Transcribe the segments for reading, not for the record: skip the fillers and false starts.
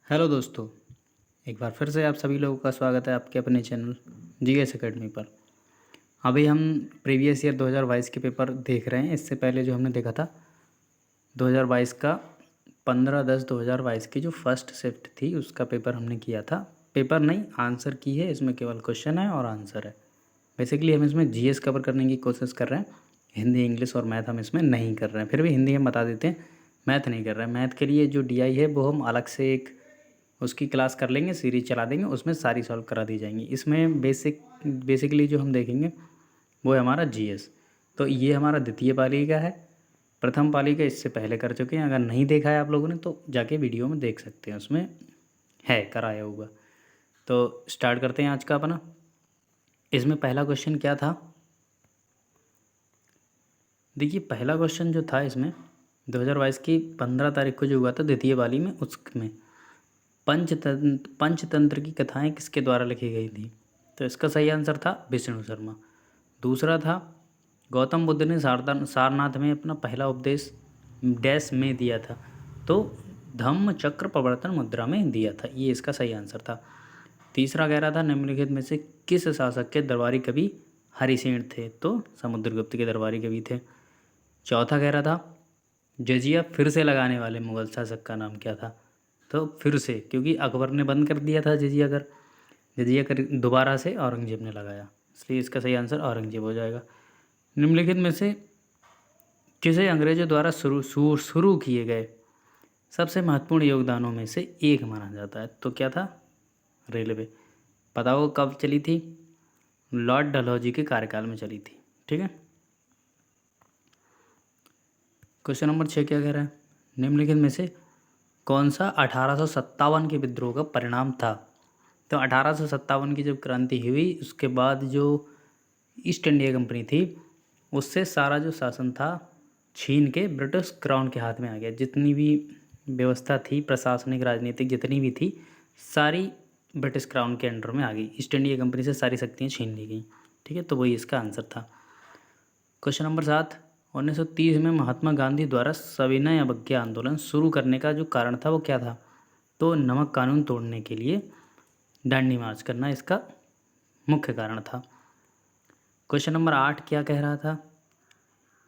Hello दोस्तों, एक बार फिर से आप सभी लोगों का स्वागत है आपके अपने चैनल जीएस एकेडमी पर। अभी हम प्रीवियस ईयर 2022 के पेपर देख रहे हैं। इससे पहले जो हमने देखा था 2022 का 15/10/2022 की जो फर्स्ट शिफ्ट थी उसका पेपर हमने किया था। पेपर नहीं, आंसर की है। इसमें केवल क्वेश्चन है और आंसर है। बेसिकली हम इसमें जीएस कवर करने की कोशिश कर रहे हैं। हिंदी, इंग्लिश और मैथ हम इसमें नहीं कर रहे हैं। फिर भी हिंदी हम बता देते हैं, मैथ नहीं कर रहे हैं। मैथ के लिए जो डीआई है वो हम अलग से एक उसकी क्लास कर लेंगे, सीरीज चला देंगे, उसमें सारी सॉल्व करा दी जाएंगी। इसमें बेसिकली जो हम देखेंगे वो है हमारा जीएस। तो ये हमारा द्वितीय पाली का है। प्रथम पाली का इससे पहले कर चुके हैं। अगर नहीं देखा है आप लोगों ने तो जाके वीडियो में देख सकते हैं, उसमें है कराया हुआ। तो स्टार्ट करते हैं आज का अपना। इसमें पहला क्वेश्चन क्या था, देखिए पहला क्वेश्चन जो था इसमें 2022 की 15 तारीख को जो हुआ था द्वितीय पाली में, उसमें पंचतंत्र की कथाएं किसके द्वारा लिखी गई थी। तो इसका सही आंसर था विष्णु शर्मा। दूसरा था गौतम बुद्ध ने सारनाथ में अपना पहला उपदेश डैश में दिया था। तो धम्म चक्र प्रवर्तन मुद्रा में दिया था। ये इसका सही आंसर था। तीसरा कह रहा था निम्नलिखित में से किस शासक के दरबारी कवि हरिसेन थे। तो समुद्रगुप्त के दरबारी कवि थे। चौथा कह रहा था जजिया फिर से लगाने वाले मुगल शासक का नाम क्या था। तो फिर से, क्योंकि अकबर ने बंद कर दिया था जजिया कर दोबारा से औरंगजेब ने लगाया, इसलिए इसका सही आंसर औरंगजेब हो जाएगा। निम्नलिखित में से किसे अंग्रेजों द्वारा शुरू किए गए सबसे महत्वपूर्ण योगदानों में से एक माना जाता है। तो क्या था, रेलवे। पता हो कब चली थी, लॉर्ड डलहौजी के कार्यकाल में चली थी। ठीक है। क्वेश्चन नंबर 6 क्या कह रहा है, निम्नलिखित में से कौन सा 1857 के विद्रोह का परिणाम था। तो 1857 की जब क्रांति हुई उसके बाद जो ईस्ट इंडिया कंपनी थी उससे सारा जो शासन था छीन के ब्रिटिश क्राउन के हाथ में आ गया। जितनी भी व्यवस्था थी, प्रशासनिक, राजनीतिक जितनी भी थी, सारी ब्रिटिश क्राउन के अंडर में आ गई। ईस्ट इंडिया कंपनी से सारी शक्तियाँ छीन ली गई। ठीक है, तो वही इसका आंसर था। क्वेश्चन नंबर 7, 1930 में महात्मा गांधी द्वारा सविनय अवज्ञा आंदोलन शुरू करने का जो कारण था वो क्या था। तो नमक कानून तोड़ने के लिए दांडी मार्च करना इसका मुख्य कारण था। क्वेश्चन नंबर 8 क्या कह रहा था,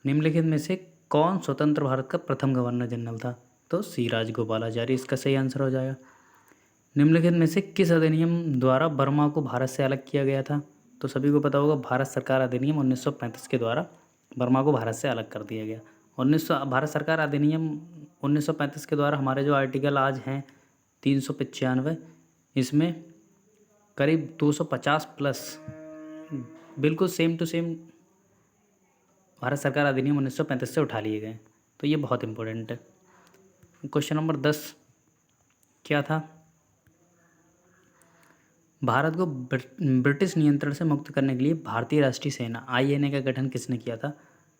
निम्नलिखित में से कौन स्वतंत्र भारत का प्रथम गवर्नर जनरल था। तो सी राजगोपालाचारी इसका सही आंसर हो जाएगा। निम्नलिखित में से किस अधिनियम द्वारा बर्मा को भारत से अलग किया गया था। तो सभी को पता होगा, भारत सरकार अधिनियम 1935 के द्वारा बर्मा को भारत से अलग कर दिया गया। भारत सरकार अधिनियम 1935 के द्वारा हमारे जो आर्टिकल आज हैं 395, इसमें करीब 250 प्लस बिल्कुल सेम टू सेम भारत सरकार अधिनियम 1935 से उठा लिए गए। तो ये बहुत इम्पोर्टेंट है। क्वेश्चन नंबर 10 क्या था, भारत को ब्रिटिश नियंत्रण से मुक्त करने के लिए भारतीय राष्ट्रीय सेना आईएनए का गठन किसने किया था।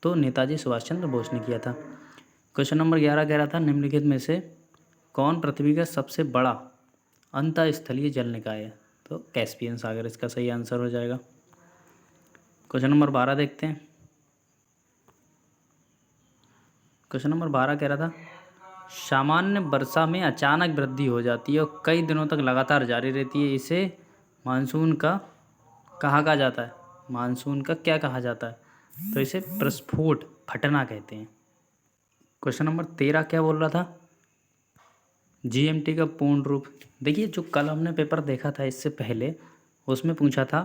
तो नेताजी सुभाष चंद्र बोस ने किया था। क्वेश्चन नंबर 11 कह रहा था निम्नलिखित में से कौन पृथ्वी का सबसे बड़ा अंतःस्थलीय जल निकाय है। तो कैस्पियन सागर इसका सही आंसर हो जाएगा। क्वेश्चन नंबर 12 देखते हैं। क्वेश्चन नंबर 12 कह रहा था सामान्य वर्षा में अचानक वृद्धि हो जाती है और कई दिनों तक लगातार जारी रहती है, इसे मानसून का कहा जाता है। मानसून का क्या कहा जाता है। तो इसे प्रस्फोट, फटना कहते हैं। क्वेश्चन नंबर 13 क्या बोल रहा था, जीएमटी का पूर्ण रूप। देखिए जो कल हमने पेपर देखा था इससे पहले, उसमें पूछा था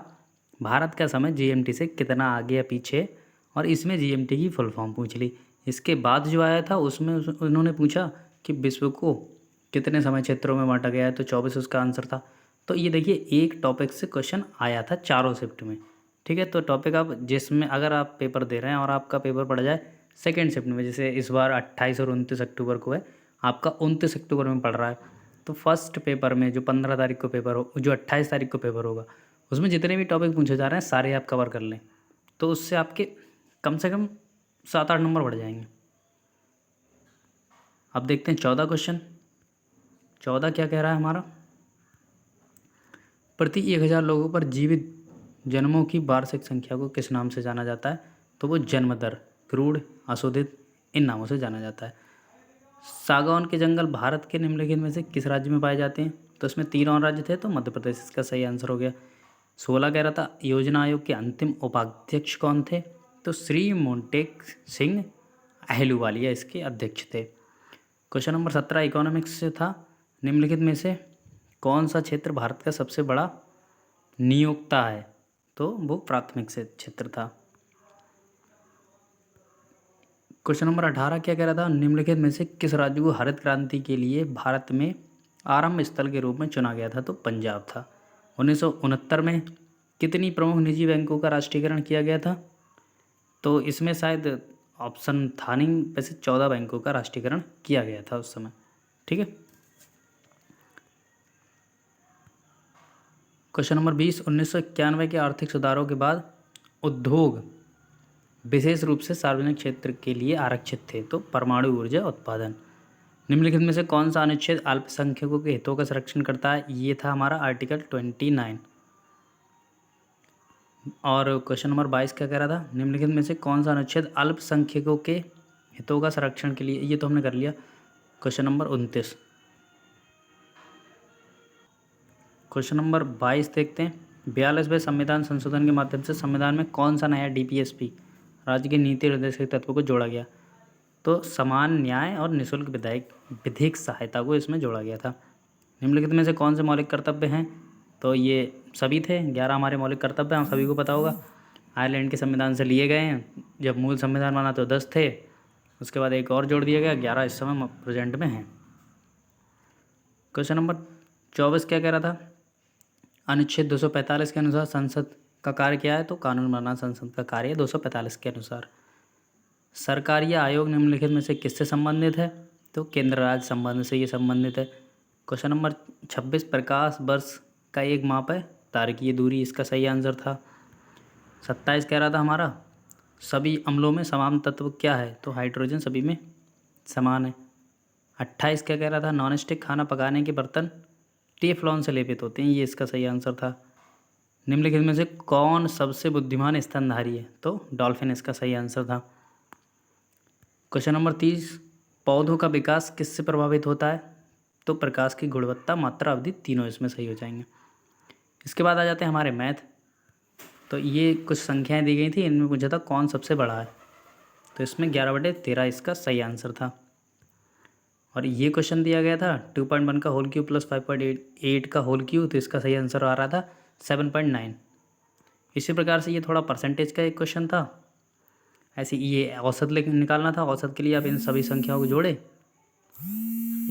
भारत का समय जीएमटी से कितना आगे या पीछे, और इसमें जीएमटी की फुल फॉर्म पूछ ली। इसके बाद जो आया था उसमें उन्होंने पूछा कि विश्व को कितने समय क्षेत्रों में बांटा गया है। तो 24 उसका आंसर था। तो ये देखिए एक टॉपिक से क्वेश्चन आया था चारों शिफ्ट में। ठीक है, तो टॉपिक आप जिसमें अगर आप पेपर दे रहे हैं और आपका पेपर पड़ जाए सेकेंड शिफ्ट में, जैसे इस बार 28 और 29 अक्टूबर को है, आपका 29 अक्टूबर में पढ़ रहा है, तो फर्स्ट पेपर में जो 15 तारीख को पेपर हो, जो 28 तारीख को पेपर होगा, उसमें जितने भी टॉपिक पूछे जा रहे हैं सारे आप कवर कर लें। तो उससे आपके कम से कम 7-8 नंबर बढ़ जाएंगे। अब देखते हैं 14 क्वेश्चन। 14 क्या कह रहा है हमारा, प्रति 1000 लोगों पर जीवित जन्मों की वार्षिक संख्या को किस नाम से जाना जाता है। तो वो जन्म दर, क्रूड, अशोधित, इन नामों से जाना जाता है। सागौन के जंगल भारत के निम्नलिखित में से किस राज्य में पाए जाते हैं? तो इसमें 3 और राज्य थे, तो मध्य प्रदेश इसका सही आंसर हो गया। 16 कह रहा था योजना आयोग के अंतिम उपाध्यक्ष कौन थे? तो श्री मोंटेक सिंह अहलूवालिया इसके अध्यक्ष थे। क्वेश्चन नंबर 17 इकोनॉमिक्स से था, निम्नलिखित में से कौन सा क्षेत्र भारत का सबसे बड़ा नियोक्ता है? तो वो प्राथमिक से क्षेत्र था। क्वेश्चन नंबर 18 क्या कह रहा था, निम्नलिखित में से किस राज्य को हरित क्रांति के लिए भारत में आरंभ स्थल के रूप में चुना गया था? तो पंजाब था। 1969 में कितनी प्रमुख निजी बैंकों का राष्ट्रीयकरण किया गया था? तो इसमें शायद ऑप्शन था नहीं, वैसे 14 बैंकों का राष्ट्रीयकरण किया गया था उस समय। ठीक है। क्वेश्चन नंबर 20 1991 के आर्थिक सुधारों के बाद उद्योग विशेष रूप से सार्वजनिक क्षेत्र के लिए आरक्षित थे, तो परमाणु ऊर्जा उत्पादन। निम्नलिखित में से कौन सा अनुच्छेद अल्पसंख्यकों के हितों का संरक्षण करता है? ये था हमारा आर्टिकल 29। और क्वेश्चन नंबर 22 क्या कह रहा था, निम्नलिखित में से कौन सा अनुच्छेद अल्पसंख्यकों के हितों का संरक्षण के लिए, ये तो हमने कर लिया। Question number 29। क्वेश्चन नंबर 22 देखते हैं। 42वें संविधान संशोधन के माध्यम से संविधान में कौन सा नया डीपीएसपी राज्य के नीति निर्देशक तत्वों को जोड़ा गया? तो समान न्याय और निःशुल्क विधिक सहायता को इसमें जोड़ा गया था। निम्नलिखित में से कौन से मौलिक कर्तव्य हैं? तो ये सभी थे, 11 हमारे मौलिक कर्तव्य, हम सभी को पता होगा। आयरलैंड के संविधान से लिए गए हैं, जब मूल संविधान बना तो 10 थे, उसके बाद एक और जोड़ दिया गया, 11 इस समय प्रेजेंट में हैं। क्वेश्चन नंबर 24 क्या कह रहा था, अनुच्छेद 245 के अनुसार संसद का कार्य क्या है? तो कानून बनाना संसद का कार्य है 245 के अनुसार। सरकारी आयोग निम्नलिखित में से किससे संबंधित है? तो केंद्र राज्य संबंध से ये संबंधित है। क्वेश्चन नंबर 26 प्रकाश वर्ष का एक माप है तारकीय दूरी, इसका सही आंसर था। 27 कह रहा था हमारा सभी अम्लों में समान तत्व क्या है? तो हाइड्रोजन सभी में समान है। 28 क्या कह रहा था, नॉन स्टिक खाना पकाने के बर्तन टेफ्लॉन से लेपित होते हैं, ये इसका सही आंसर था। निम्नलिखित में से कौन सबसे बुद्धिमान स्तनधारी है? तो डॉल्फिन इसका सही आंसर था। क्वेश्चन नंबर 30 पौधों का विकास किससे प्रभावित होता है? तो प्रकाश की गुणवत्ता, मात्रा, अवधि, तीनों इसमें सही हो जाएंगे। इसके बाद आ जाते हैं हमारे मैथ। तो ये कुछ संख्याएं दी गई थी, इनमें पूछा था कौन सबसे बड़ा है, तो इसमें 11/13 इसका सही आंसर था। और ये क्वेश्चन दिया गया था 2.1 का होल क्यूब प्लस 5.8 का होल क्यूब, तो इसका सही आंसर आ रहा था 7.9। इसी प्रकार से ये थोड़ा परसेंटेज का एक क्वेश्चन था। ऐसे ये औसत लेकर निकालना था, औसत के लिए आप इन सभी संख्याओं को जोड़े,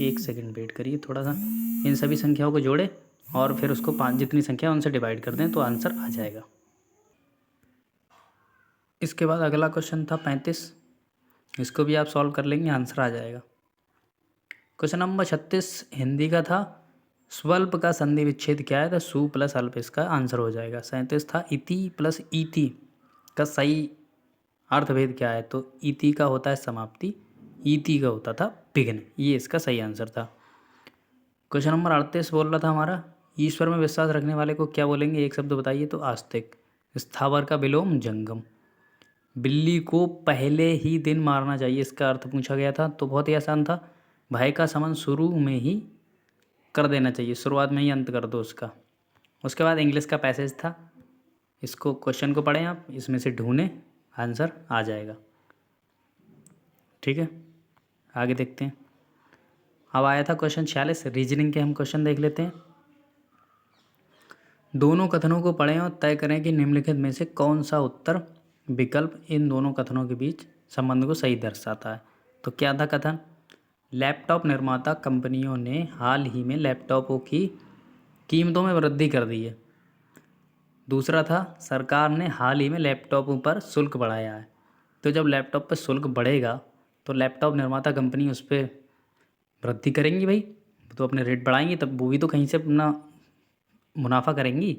एक सेकंड वेट करिए थोड़ा सा, इन सभी संख्याओं को जोड़े और फिर उसको 5 जितनी संख्या उनसे डिवाइड कर दें तो आंसर आ जाएगा। इसके बाद अगला क्वेश्चन था 35, इसको भी आप सॉल्व कर लेंगे, आंसर आ जाएगा। क्वेश्चन नंबर 36 हिंदी का था, स्वल्प का संधि विच्छेद क्या है? तो सु प्लस अल्प इसका आंसर हो जाएगा। 37 था इति प्लस ईति का सही अर्थभेद क्या है? तो इति का होता है समाप्ति, ईति का होता था विघ्न, ये इसका सही आंसर था। क्वेश्चन नंबर 38 बोल रहा था हमारा, ईश्वर में विश्वास रखने वाले को क्या बोलेंगे? एक शब्द बताइए। तो आस्तिक। स्थावर का विलोम जंगम। बिल्ली को पहले ही दिन मारना चाहिए, इसका अर्थ पूछा गया था, तो बहुत ही आसान था, भय का शमन शुरू में ही कर देना चाहिए, शुरुआत में ही अंत कर दो उसका। उसके बाद इंग्लिश का पैसेज था, इसको क्वेश्चन को पढ़ें आप, इसमें से ढूंढें, आंसर आ जाएगा। ठीक है, आगे देखते हैं। अब आया था क्वेश्चन 46, रीजनिंग के हम क्वेश्चन देख लेते हैं। दोनों कथनों को पढ़ें और तय करें कि निम्नलिखित में से कौन सा उत्तर विकल्प इन दोनों कथनों के बीच संबंध को सही दर्शाता है। तो क्या था कथन, लैपटॉप निर्माता कंपनियों ने हाल ही में लैपटॉपों की कीमतों में वृद्धि कर दी है। दूसरा था, सरकार ने हाल ही में लैपटॉपों पर शुल्क बढ़ाया है। तो जब लैपटॉप पर शुल्क बढ़ेगा तो लैपटॉप निर्माता कंपनी उस पर वृद्धि करेंगी भाई, तो अपने रेट बढ़ाएंगी, तब वो भी तो कहीं से अपना मुनाफा करेंगी।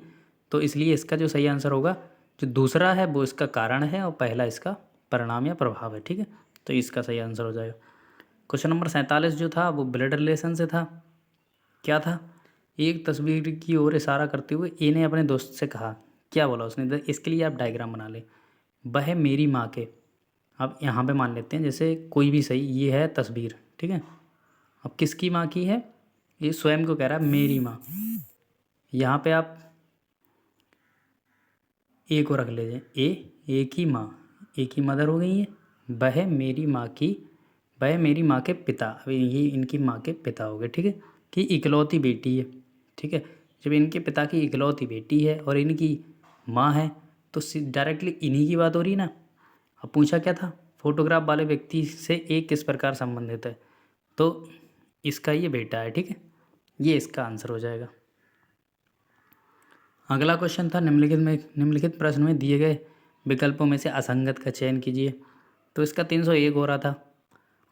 तो इसलिए इसका जो सही आंसर होगा, जो दूसरा है वो इसका कारण है और पहला इसका परिणाम या प्रभाव है। ठीक है, तो इसका सही आंसर हो जाएगा। क्वेश्चन नंबर 47 जो था वो ब्लड रिलेशन से था। क्या था, एक तस्वीर की ओर इशारा करते हुए ए ने अपने दोस्त से कहा, क्या बोला उसने? इसके लिए आप डायग्राम बना लें। वह मेरी माँ के, अब यहाँ पे मान लेते हैं जैसे कोई भी सही, ये है तस्वीर, ठीक है, अब किसकी माँ की है, ये स्वयं को कह रहा है मेरी माँ। यहाँ पे आप ए को रख लीजिए, ए की माँ, ए की मदर हो गई है, वह मेरी माँ की, वह मेरी माँ के पिता, अभी ये इनकी माँ के पिता हो गए, ठीक है, कि इकलौती बेटी है, ठीक है। जब इनके पिता की इकलौती बेटी है और इनकी माँ है तो डायरेक्टली इन्हीं की बात हो रही है ना। अब पूछा क्या था, फोटोग्राफ वाले व्यक्ति से ए किस प्रकार संबंधित है, तो इसका ये बेटा है, ठीक है, ये इसका आंसर हो जाएगा। अगला क्वेश्चन था निम्नलिखित प्रश्न में दिए गए विकल्पों में से असंगत का चयन कीजिए। तो इसका 301 हो रहा था।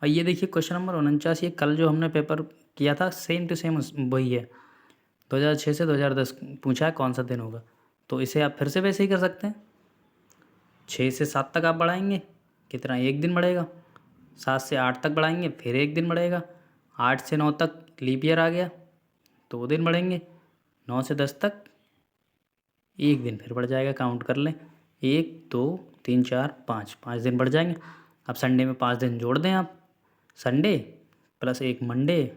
और ये देखिए क्वेश्चन नंबर 49, ये कल जो हमने पेपर किया था सेम टू सेम वही है। 2006 से 2010 पूछा है कौन सा दिन होगा, तो इसे आप फिर से वैसे ही कर सकते हैं। 6 से 7 तक आप बढ़ाएंगे, कितना, एक दिन बढ़ेगा। 7 से 8 तक बढ़ाएंगे, फिर एक दिन बढ़ेगा। 8 से 9 तक लीप ईयर आ गया, 2 दिन बढ़ेंगे। 9 से 10 तक एक दिन फिर बढ़ जाएगा, काउंट कर लें, 1 2 3 4 5, 5 दिन बढ़ जाएंगे। अब संडे में 5 दिन जोड़ दें आप, संडे प्लस एक मंडे,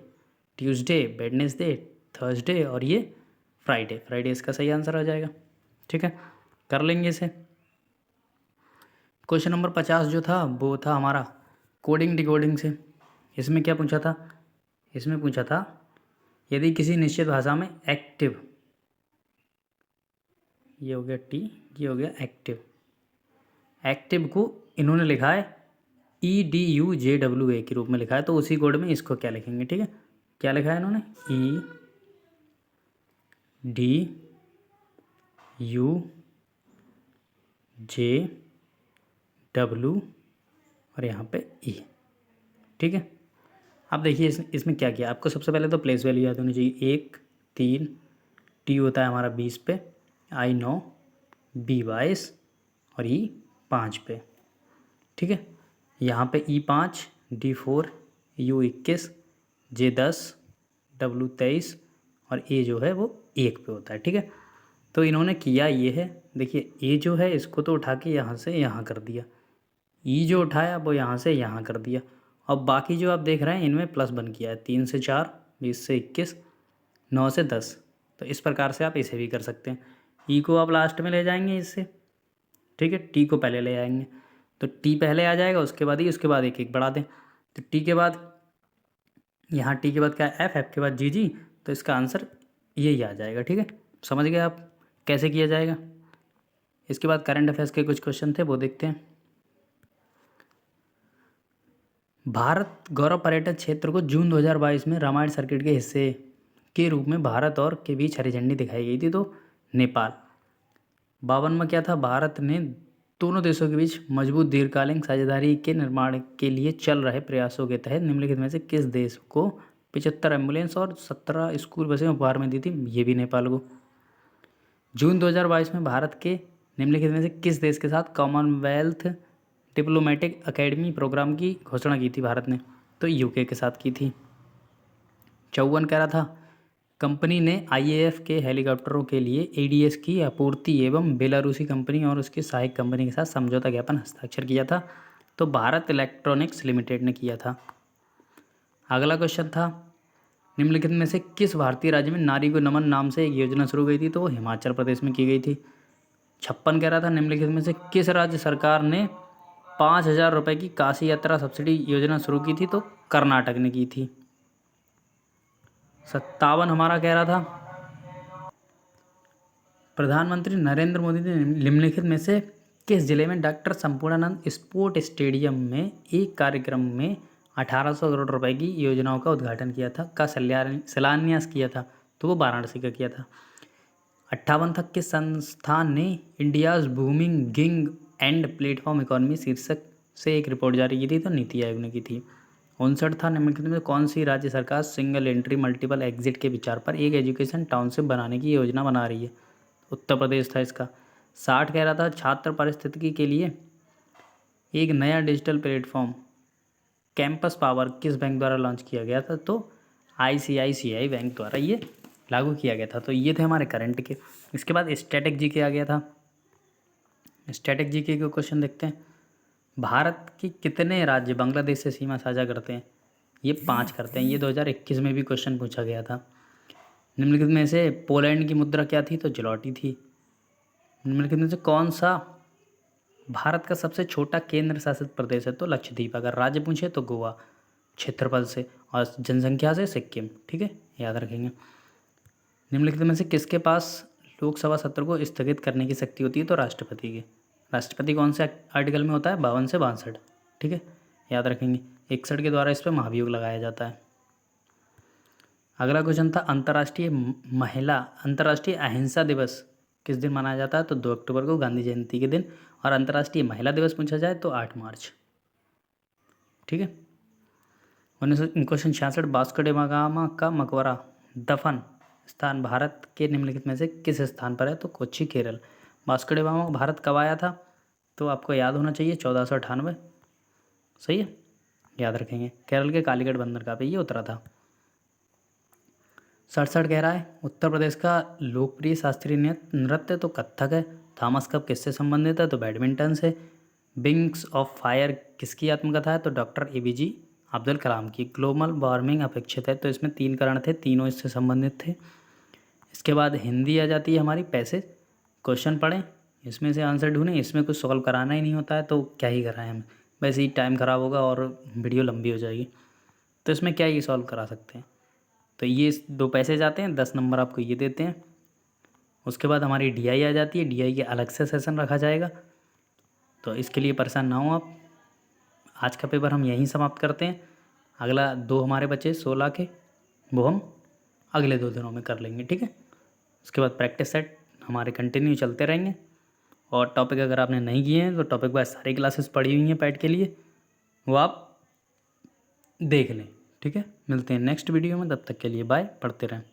ट्यूसडे, वेडनेसडे, थर्सडे और ये फ्राइडे, फ्राइडे इसका सही आंसर आ जाएगा, ठीक है, कर लेंगे इसे। क्वेश्चन नंबर 50 जो था वो था हमारा कोडिंग डिकोडिंग से। इसमें क्या पूछा था, इसमें पूछा था यदि किसी निश्चित भाषा में एक्टिव, ये हो गया टी, ये हो गया एक्टिव, एक्टिव को इन्होंने लिखा है EDUJWA के रूप में लिखा है, तो उसी कोड में इसको क्या लिखेंगे, ठीक है, क्या लिखा है इन्होंने EDUJW और यहाँ पे E, ठीक है। अब देखिए इसमें क्या किया, आपको सबसे पहले तो प्लेस वैल्यू याद होनी चाहिए। 1 3 T होता है हमारा 20 पे, I 9, B 22 और E 5 पे, ठीक है। यहाँ पे E 5, D 4, U 21, J 10, W 23 और A जो है वो 1 पे होता है, ठीक है। तो इन्होंने किया ये है, देखिए A जो है इसको तो उठा के यहाँ से यहाँ कर दिया, E जो उठाया वो यहाँ से यहाँ कर दिया, अब बाकी जो आप देख रहे हैं इनमें प्लस बन किया है, 3 से 4, 20 से 21, 9 से 10। तो इस प्रकार से आप इसे भी कर सकते हैं। E को आप लास्ट में ले जाएंगे इससे, ठीक है, T को पहले ले आएंगे, तो T पहले आ जाएगा, उसके बाद ही, उसके बाद एक एक बढ़ा दें, तो T के बाद यहाँ T के बाद क्या है F, F के बाद GG, तो इसका आंसर यही आ जाएगा, ठीक है। समझ गए आप कैसे किया जाएगा। इसके बाद करंट अफेयर्स के कुछ क्वेश्चन थे वो देखते हैं। भारत गौरव पर्यटन क्षेत्र को जून 2022 में रामायण सर्किट के हिस्से के रूप में भारत और के बीच हरी झंडी दिखाई गई थी, तो नेपाल। 52 में क्या था, भारत ने दोनों देशों के बीच मजबूत दीर्घकालीन साझेदारी के निर्माण के लिए चल रहे प्रयासों के तहत निम्नलिखित में से किस देश को 75 एम्बुलेंस और 17 स्कूल बसें उपहार में दी थी, ये भी नेपाल को। जून 2022 में भारत के निम्नलिखित में से किस देश के साथ कॉमनवेल्थ डिप्लोमेटिक एकेडमी प्रोग्राम की घोषणा की थी भारत ने, तो यूके के साथ की थी। 54 कह रहा था कंपनी ने IAF के हेलीकॉप्टरों के लिए ADS की आपूर्ति एवं बेलारूसी कंपनी और उसकी सहायक कंपनी के साथ समझौता ज्ञापन हस्ताक्षर किया था, तो भारत इलेक्ट्रॉनिक्स लिमिटेड ने किया था। अगला क्वेश्चन था निम्नलिखित में से किस भारतीय राज्य में नारी को नमन नाम से एक योजना शुरू गई थी, तो वो हिमाचल प्रदेश में की गई थी। 56 कह रहा था निम्नलिखित में से किस राज्य सरकार ने 5,000 रुपये की काशी यात्रा सब्सिडी योजना शुरू की थी, तो कर्नाटक ने की थी। 57 हमारा कह रहा था प्रधानमंत्री नरेंद्र मोदी ने निम्नलिखित में से किस जिले में डॉक्टर संपूर्णानंद स्पोर्ट स्टेडियम में एक कार्यक्रम में 1800 करोड़ रुपए की योजनाओं का उद्घाटन किया था, का शिलान्यास किया था, तो वो वाराणसी का किया था। 58 तक किस संस्थान ने India's booming gig and platform economy शीर्षक से एक रिपोर्ट जारी की थी, तो नीति आयोग ने की थी। 59 था निम्नलिखित में कौन सी राज्य सरकार सिंगल एंट्री मल्टीपल एग्जिट के विचार पर एक एजुकेशन टाउनशिप बनाने की योजना बना रही है, उत्तर प्रदेश था इसका। 60 कह रहा था छात्र पारिस्थितिकी के लिए एक नया डिजिटल प्लेटफॉर्म कैंपस पावर किस बैंक द्वारा लॉन्च किया गया था, तो ICICI बैंक द्वारा ये लागू किया गया था। तो ये थे हमारे करंट के। इसके बाद स्टैटिक जीके आ गया था। स्टैटिक जीके के क्वेश्चन देखते हैं। भारत के कितने राज्य बांग्लादेश से सीमा साझा करते हैं, ये 5 करते हैं। ये 2021 में भी क्वेश्चन पूछा गया था। निम्नलिखित में से पोलैंड की मुद्रा क्या थी? तो ज़्लॉटी थी। निम्नलिखित में से कौन सा भारत का सबसे छोटा केंद्र शासित प्रदेश है? तो लक्षद्वीप। अगर राज्य पूछे तो गोवा क्षेत्रफल से, और जनसंख्या से सिक्किम। ठीक है, याद रखेंगे। निम्नलिखित में से किसके पास लोकसभा सत्र को स्थगित करने की शक्ति होती है? तो राष्ट्रपति की। राष्ट्रपति कौन से आर्टिकल में होता है? 52 से 62। ठीक है, याद रखेंगे। 61 के द्वारा इस पर महाभियोग लगाया जाता है। अगला क्वेश्चन था अंतर्राष्ट्रीय अहिंसा दिवस किस दिन मनाया जाता है? तो 2 अक्टूबर को, गांधी जयंती के दिन। और अंतर्राष्ट्रीय महिला दिवस पूछा जाए तो 8 मार्च। ठीक है। 1966 वास्को डी गामा का मकबरा दफन स्थान भारत के निम्नलिखित में से किस स्थान पर है? तो Kochi Kerala. Vasco D gamma Bharat कब आया था? तो आपको याद होना चाहिए 1498। सही है, याद रखेंगे। केरल के कालीगढ़ बंदरगाह पे ये उतरा था। 67 कह रहा है उत्तर प्रदेश का लोकप्रिय शास्त्रीय नृत्य तो कथक है। थॉमस कप किससे संबंधित है? तो बैडमिंटन से। विंग्स ऑफ फायर किसकी आत्मकथा है? तो डॉक्टर ABJ अब्दुल कलाम की। ग्लोबल वार्मिंग अपेक्षित है, तो इसमें 3 कारण थे, तीनों इससे संबंधित थे। इसके बाद हिंदी आ जाती है हमारी। पैसेज क्वेश्चन पढ़ें, इसमें से आंसर ढूंढें। इसमें कुछ सॉल्व कराना ही नहीं होता है तो क्या ही कराएं हम, वैसे ही टाइम ख़राब होगा और वीडियो लंबी हो जाएगी। तो इसमें क्या ही सॉल्व करा सकते हैं। तो ये 2 पैसेज आते हैं, 10 नंबर आपको ये देते हैं। उसके बाद हमारी DI आ जाती है। DI के अलग से सेशन रखा जाएगा, तो इसके लिए परेशान ना हो आप। आज का पेपर हम यहीं समाप्त करते हैं। अगला 2 हमारे बचे 16 के, वो हम अगले 2 दिनों में कर लेंगे। ठीक है, उसके बाद प्रैक्टिस सेट हमारे कंटिन्यू चलते रहेंगे। और टॉपिक अगर आपने नहीं किए हैं तो टॉपिक वाइज सारी क्लासेस पढ़ी हुई हैं पैड के लिए, वो आप देख लें। ठीक है, मिलते हैं नेक्स्ट वीडियो में। तब तक के लिए बाय, पढ़ते रहें।